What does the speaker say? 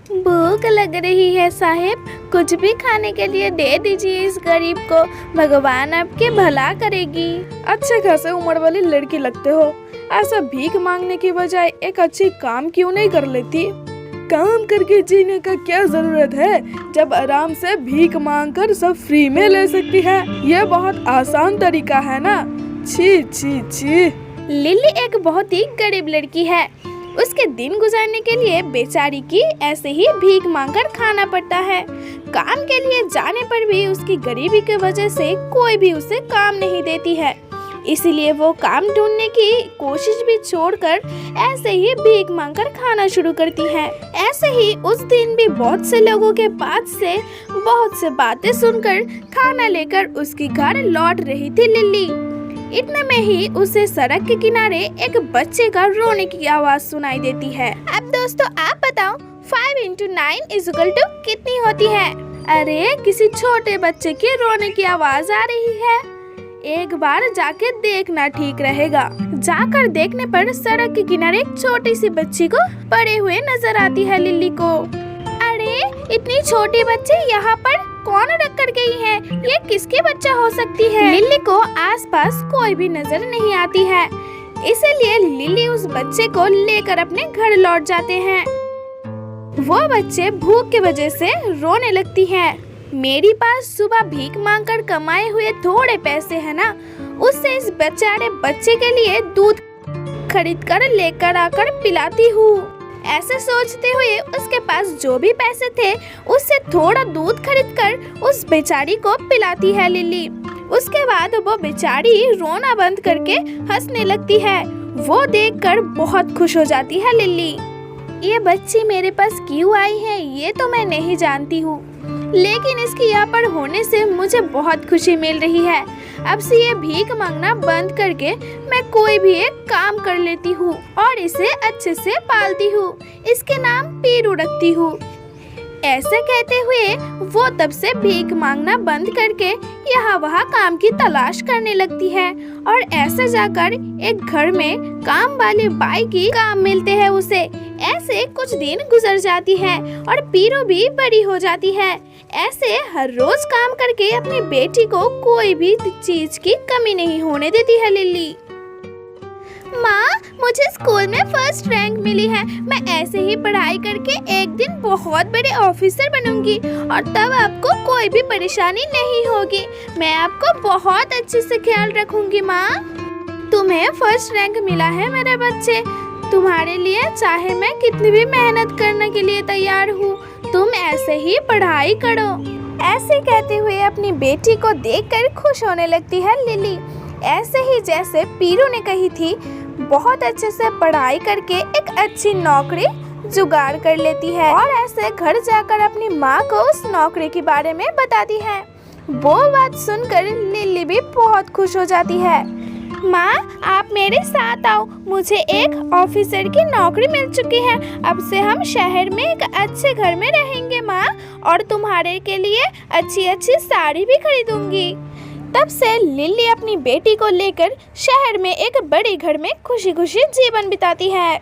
भूख लग रही है साहेब, कुछ भी खाने के लिए दे दीजिए इस गरीब को, भगवान आपके भला करेगी। अच्छे खासे उम्र वाली लड़की लगते हो, ऐसा भीख मांगने की बजाय एक अच्छी काम क्यों नहीं कर लेती? काम करके जीने का क्या जरूरत है जब आराम से भीख मांगकर सब फ्री में ले सकती है। ये बहुत आसान तरीका है ना। छी छी छी। लिली एक बहुत ही गरीब लड़की है। उसके दिन गुजारने के लिए बेचारी की ऐसे ही भीख मांगकर खाना पड़ता है। काम के लिए जाने पर भी उसकी गरीबी की वजह से कोई भी उसे काम नहीं देती है, इसीलिए वो काम ढूंढने की कोशिश भी छोड़कर ऐसे ही भीख मांगकर खाना शुरू करती है। ऐसे ही उस दिन भी बहुत से लोगों के पास से बहुत से बातें सुनकर खाना लेकर उसकी घर लौट रही थी लिली। इतने में ही उसे सड़क के किनारे एक बच्चे का रोने की आवाज सुनाई देती है। अब दोस्तों आप बताओ 5 into 9 कितनी होती है? अरे किसी छोटे बच्चे के रोने की आवाज आ रही है। एक बार जाके देखना ठीक रहेगा। जाकर देखने पर सड़क के किनारे एक छोटी सी बच्ची को पड़े हुए नजर आती है लिली को। अरे इतनी छोटी बच्ची यहाँ पर कौन रख कर गई है? ये किसकी बच्चा हो सकती है? लिली को आसपास कोई भी नजर नहीं आती है, इसीलिए लिली उस बच्चे को लेकर अपने घर लौट जाते हैं। वो बच्चे भूख की वजह से रोने लगती है। मेरी पास सुबह भीख मांगकर कमाए हुए थोड़े पैसे है ना, उससे इस बेचारे बच्चे के लिए दूध खरीद कर लेकर आकर पिलाती हूँ। ऐसे सोचते हुए उसके पास जो भी पैसे थे उससे थोड़ा दूध खरीद कर उस बेचारी को पिलाती है लिली। उसके बाद वो बेचारी रोना बंद करके हंसने लगती है। वो देखकर बहुत खुश हो जाती है लिली। ये बच्ची मेरे पास क्यों आई है ये तो मैं नहीं जानती हूँ, लेकिन इसकी यहाँ पर होने से मुझे बहुत खुशी मिल रही है। अब से ये भीख मांगना बंद करके मैं कोई भी एक काम कर लेती हूँ और इसे अच्छे से पालती हूँ। इसके नाम पीरू रखती हूँ। ऐसे कहते हुए वो तब से भीख मांगना बंद करके यहाँ वहाँ काम की तलाश करने लगती है और ऐसे जाकर एक घर में काम वाली बाई की काम मिलते हैं उसे। ऐसे कुछ दिन गुजर जाती है और पीरू भी बड़ी हो जाती है। ऐसे हर रोज काम करके अपनी बेटी को कोई भी चीज की कमी नहीं होने देती है लिली। माँ मुझे स्कूल में फर्स्ट रैंक मिली है। मैं ऐसे ही पढ़ाई करके एक दिन बहुत बड़े ऑफिसर बनूंगी और तब आपको कोई भी परेशानी नहीं होगी। मैं आपको बहुत अच्छे से ख्याल रखूंगी। माँ तुम्हें फर्स्ट रैंक मिला है मेरे बच्चे, तुम्हारे लिए चाहे मैं कितनी भी मेहनत करने के लिए तैयार हूँ। तुम ऐसे ही पढ़ाई करो। ऐसे कहते हुए अपनी बेटी को देखकर खुश होने लगती है लिली। ऐसे ही जैसे पीरू ने कही थी, बहुत अच्छे से पढ़ाई करके एक अच्छी नौकरी जुगाड़ कर लेती है और ऐसे घर जाकर अपनी माँ को उस नौकरी के बारे में बताती है। वो बात सुनकर लिली भी बहुत खुश हो जाती है। माँ आप मेरे साथ आओ, मुझे एक ऑफिसर की नौकरी मिल चुकी है। अब से हम शहर में एक अच्छे घर में रहेंगे माँ, और तुम्हारे के लिए अच्छी अच्छी साड़ी भी खरीदूंगी। तब से लिली अपनी बेटी को लेकर शहर में एक बड़े घर में खुशी खुशी जीवन बिताती है।